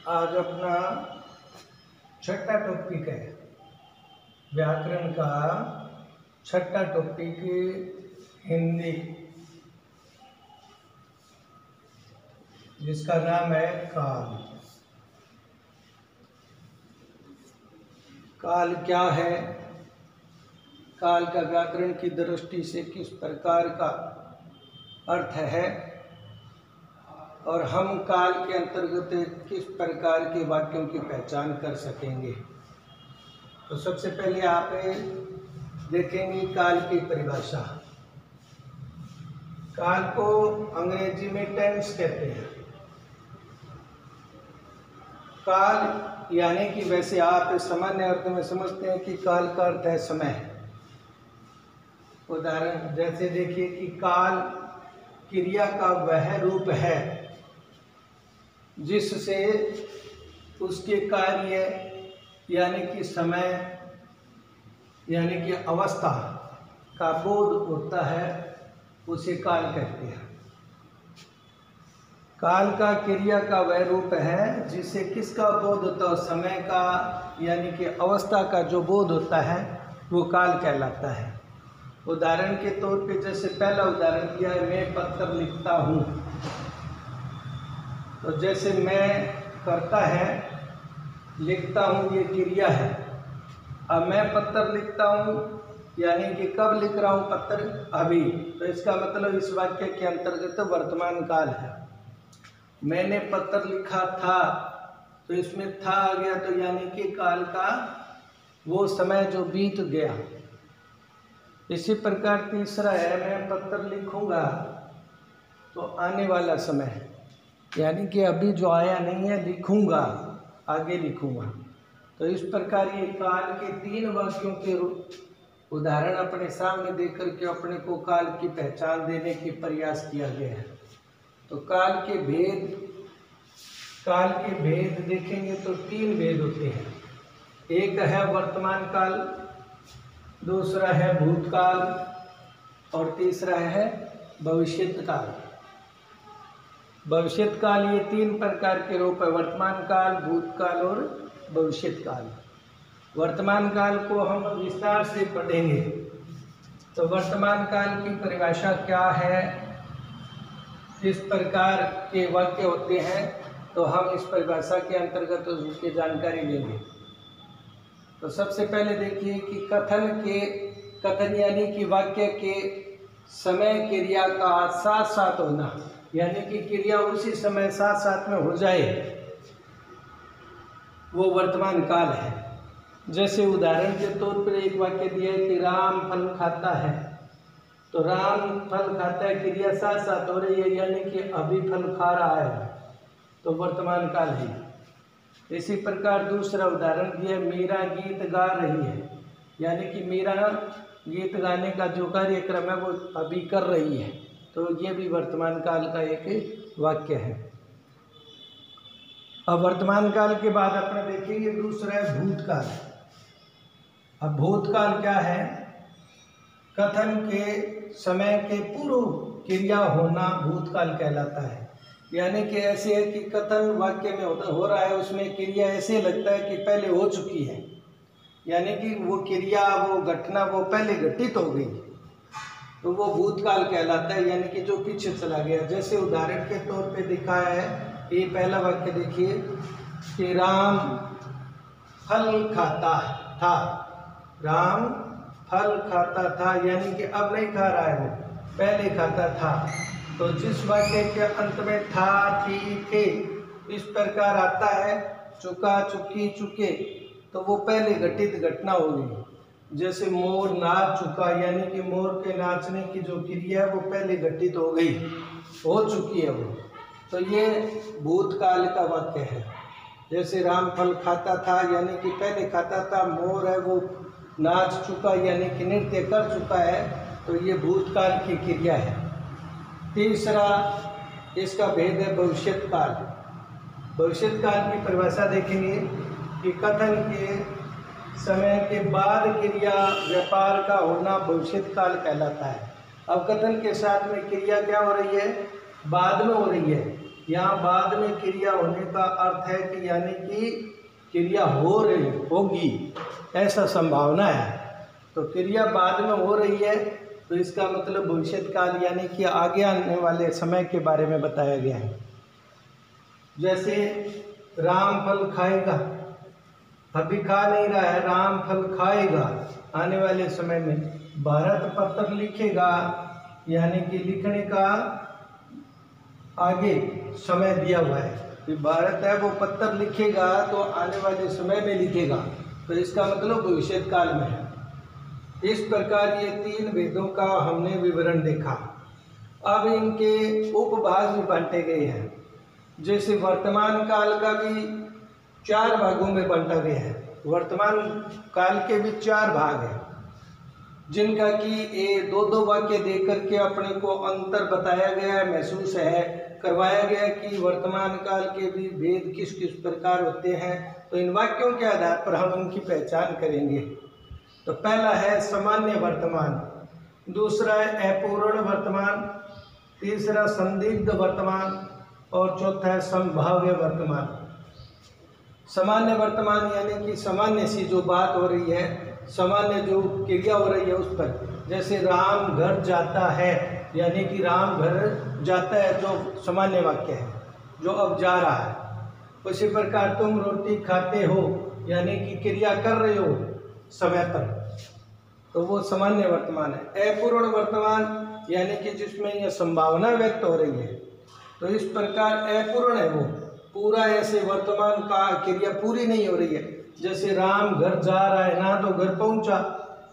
आज अपना छठा टॉपिक है व्याकरण का। छठा टॉपिक हिंदी, जिसका नाम है काल। काल क्या है? काल का व्याकरण की दृष्टि से किस प्रकार का अर्थ है और हम काल के अंतर्गत किस प्रकार के वाक्यों की पहचान कर सकेंगे। तो सबसे पहले आप देखेंगे काल की परिभाषा। काल को अंग्रेजी में टेंस कहते हैं। काल यानी कि वैसे आप सामान्य अर्थ में समझते हैं कि काल का अर्थ है समय। उदाहरण जैसे देखिए कि काल क्रिया का वह रूप है जिससे उसके कार्य यानी कि समय यानी कि अवस्था का बोध होता है, उसे काल कहते हैं। काल का क्रिया का वह रूप है जिससे किसका बोध होता है? समय का यानी कि अवस्था का जो बोध होता है वो काल कहलाता है। उदाहरण के तौर पे जैसे पहला उदाहरण दिया है, मैं पत्र लिखता हूँ। तो जैसे मैं करता है, लिखता हूँ, ये क्रिया है। अब मैं पत्र लिखता हूँ यानी कि कब लिख रहा हूँ पत्र? अभी। तो इसका मतलब इस वाक्य के अंतर्गत वर्तमान काल है। मैंने पत्र लिखा था, तो इसमें था आ गया, तो यानी कि काल का वो समय जो बीत गया। इसी प्रकार तीसरा है, मैं पत्र लिखूंगा, तो आने वाला समय यानी कि अभी जो आया नहीं है, लिखूंगा, आगे लिखूंगा। तो इस प्रकार ये काल के तीन वाक्यों के उदाहरण अपने सामने देकर के अपने को काल की पहचान देने की प्रयास किया गया है। तो काल के भेद देखेंगे तो तीन भेद होते हैं। एक है वर्तमान काल, दूसरा है भूतकाल और तीसरा है भविष्यत काल। भविष्यत काल ये तीन प्रकार के रूप है, वर्तमान काल, भूतकाल और भविष्यत काल। वर्तमान काल को हम विस्तार से पढ़ेंगे। तो वर्तमान काल की परिभाषा क्या है, किस प्रकार के वाक्य होते हैं, तो हम इस परिभाषा के अंतर्गत उसकी जानकारी लेंगे। तो सबसे पहले देखिए कि कथन यानी कि वाक्य के समय क्रिया का साथ साथ होना, यानी कि क्रिया उसी समय साथ साथ में हो जाए, वो वर्तमान काल है। जैसे उदाहरण के तौर पर एक वाक्य दिया है कि राम फल खाता है। तो राम फल खाता है, क्रिया साथ साथ हो रही है, यानी कि अभी फल खा रहा है, तो वर्तमान काल है। इसी प्रकार दूसरा उदाहरण दिया, मीरा गीत गा रही है, यानी कि मीरा गीत गाने का जो कार्यक्रम है वो अभी कर रही है, तो ये भी वर्तमान काल का एक वाक्य है। अब वर्तमान काल के बाद अपने देखेंगे दूसरा है भूतकाल। अब भूतकाल क्या है? कथन के समय के पूर्व क्रिया होना भूतकाल कहलाता है। यानी कि ऐसे है कि कथन वाक्य में हो रहा है, उसमें क्रिया ऐसे लगता है कि पहले हो चुकी है, यानी कि वो क्रिया, वो घटना वो पहले घटित हो गई, तो वो भूतकाल कहलाता है, यानी कि जो पीछे चला गया। जैसे उदाहरण के तौर पे दिखाया है, ये पहला वाक्य देखिए कि राम फल खाता था। राम फल खाता था यानी कि अब नहीं खा रहा है, वो पहले खाता था। तो जिस वाक्य के अंत में था, थी, थे इस प्रकार आता है, चुका, चुकी, चुके, तो वो पहले घटित घटना होगी। जैसे मोर नाच चुका, यानी कि मोर के नाचने की जो क्रिया है वो पहले घटित हो गई, हो चुकी है वो, तो ये भूतकाल का वाक्य है। जैसे राम फल खाता था यानी कि पहले खाता था, मोर है वो नाच चुका यानी कि नृत्य कर चुका है, तो ये भूतकाल की क्रिया है। तीसरा इसका भेद है भविष्यत काल। भविष्यत काल की परिभाषा देखेंगे कि कथन के समय के बाद क्रिया व्यापार का होना भविष्यत काल कहलाता है। अब कथन के साथ में क्रिया क्या हो रही है? बाद में हो रही है, यहाँ बाद में क्रिया होने का अर्थ है कि यानी कि क्रिया हो रही होगी, ऐसा संभावना है। तो क्रिया बाद में हो रही है तो इसका मतलब भविष्य काल यानी कि आगे आने वाले समय के बारे में बताया गया है। जैसे राम फल खाएगा, अभी खा नहीं रहा है, राम फल खाएगा आने वाले समय में। भारत पत्र लिखेगा यानी कि लिखने का आगे समय दिया हुआ है कि भारत है वो पत्र लिखेगा तो आने वाले समय में लिखेगा, तो इसका मतलब भविष्य काल में है। इस प्रकार ये 3 वेदों का हमने विवरण देखा। अब इनके उपभाग भी बांटे गए हैं। जैसे वर्तमान काल का भी 4 भागों में बांटा गया है। वर्तमान काल के भी 4 भाग हैं, जिनका कि ये 2-2 वाक्य देकर करके अपने को अंतर बताया गया है, महसूस है, करवाया गया कि वर्तमान काल के भी भेद किस किस प्रकार होते हैं। तो इन वाक्यों के आधार पर हम उनकी पहचान करेंगे। तो पहला है सामान्य वर्तमान, दूसरा है अपूर्ण वर्तमान, तीसरा संदिग्ध वर्तमान और चौथा है संभाव्य वर्तमान। सामान्य वर्तमान यानी कि सामान्य सी जो बात हो रही है, सामान्य जो क्रिया हो रही है उस पर। जैसे राम घर जाता है यानी कि राम घर जाता है, जो सामान्य वाक्य है जो अब जा रहा है। उसी प्रकार तुम रोटी खाते हो यानी कि क्रिया कर रहे हो समय पर, तो वो सामान्य वर्तमान है। अपूर्ण वर्तमान यानी कि जिसमें यह संभावना व्यक्त हो रही है, तो इस प्रकार अपूर्ण है वो, पूरा ऐसे वर्तमान का क्रिया पूरी नहीं हो रही है। जैसे राम घर जा रहा है, ना तो घर पहुंचा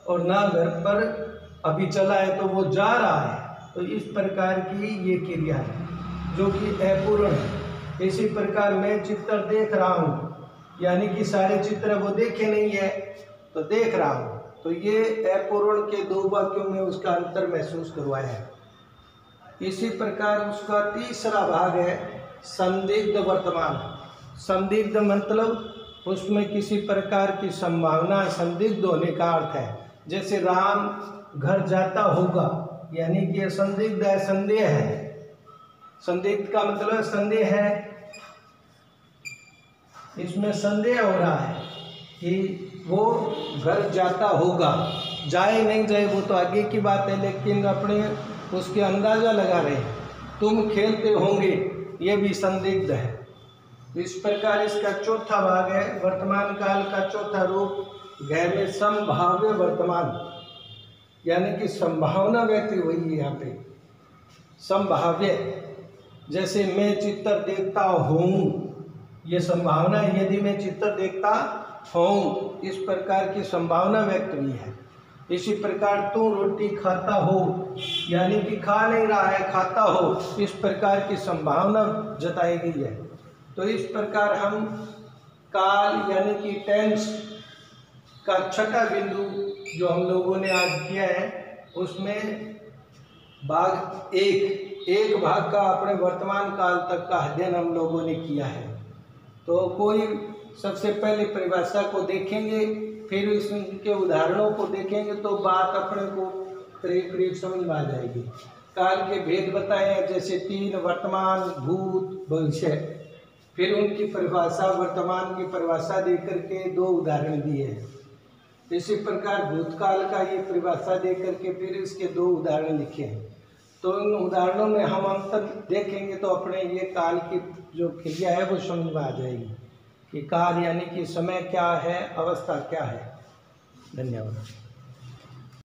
और ना घर पर अभी चला है, तो वो जा रहा है। तो इस प्रकार की ये क्रिया है जो कि अपूर्ण है। इसी प्रकार मैं चित्र देख रहा हूँ यानी कि सारे चित्र वो देखे नहीं है तो देख रहा हूँ, तो ये अपूर्ण के 2 वाक्यों में उसका अंतर महसूस करवाया है। इसी प्रकार उसका तीसरा भाग है संदिग्ध वर्तमान। संदिग्ध मतलब उसमें किसी प्रकार की संभावना संदिग्ध होने का अर्थ है। जैसे राम घर जाता होगा यानी कि यह संदिग्ध है, संदेह है। संदिग्ध का मतलब संदेह है, इसमें संदेह हो रहा है कि वो घर जाता होगा। जाए नहीं जाए वो तो आगे की बात है, लेकिन अपने उसके अंदाजा लगा रहे हैं। तुम खेलते होंगे, ये भी संदिग्ध है। इस प्रकार इसका चौथा भाग है वर्तमान काल का चौथा रूप गहरे संभाव्य वर्तमान, यानी कि संभावना व्यक्त हुई है यहाँ पे संभाव्य। जैसे मैं चित्र देखता हूँ, ये संभावना है, यदि मैं चित्र देखता हूँ, इस प्रकार की संभावना व्यक्त हुई है। इसी प्रकार तू रोटी खाता हो यानी कि खा नहीं रहा है, खाता हो, इस प्रकार की संभावना जताई गई है। तो इस प्रकार हम काल यानी कि टेंस का छठा बिंदु जो हम लोगों ने आज किया है, उसमें भाग एक भाग का अपने वर्तमान काल तक का अध्ययन हम लोगों ने किया है। तो कोई सबसे पहले परिभाषा को देखेंगे, फिर इसके उदाहरणों को देखेंगे, तो बात अपने को करीब समझ में आ जाएगी। काल के भेद बताए हैं, जैसे 3 वर्तमान, भूत, भविष्य। फिर उनकी परिभाषा, वर्तमान की परिभाषा देकर के 2 उदाहरण दिए हैं। इसी प्रकार भूतकाल का ये परिभाषा देकर के फिर इसके 2 उदाहरण लिखे हैं। तो इन उदाहरणों में हम अंतर देखेंगे तो अपने ये काल की जो क्रिया है वो समझ में आ जाएगी कि काल यानी कि समय क्या है, अवस्था क्या है। धन्यवाद।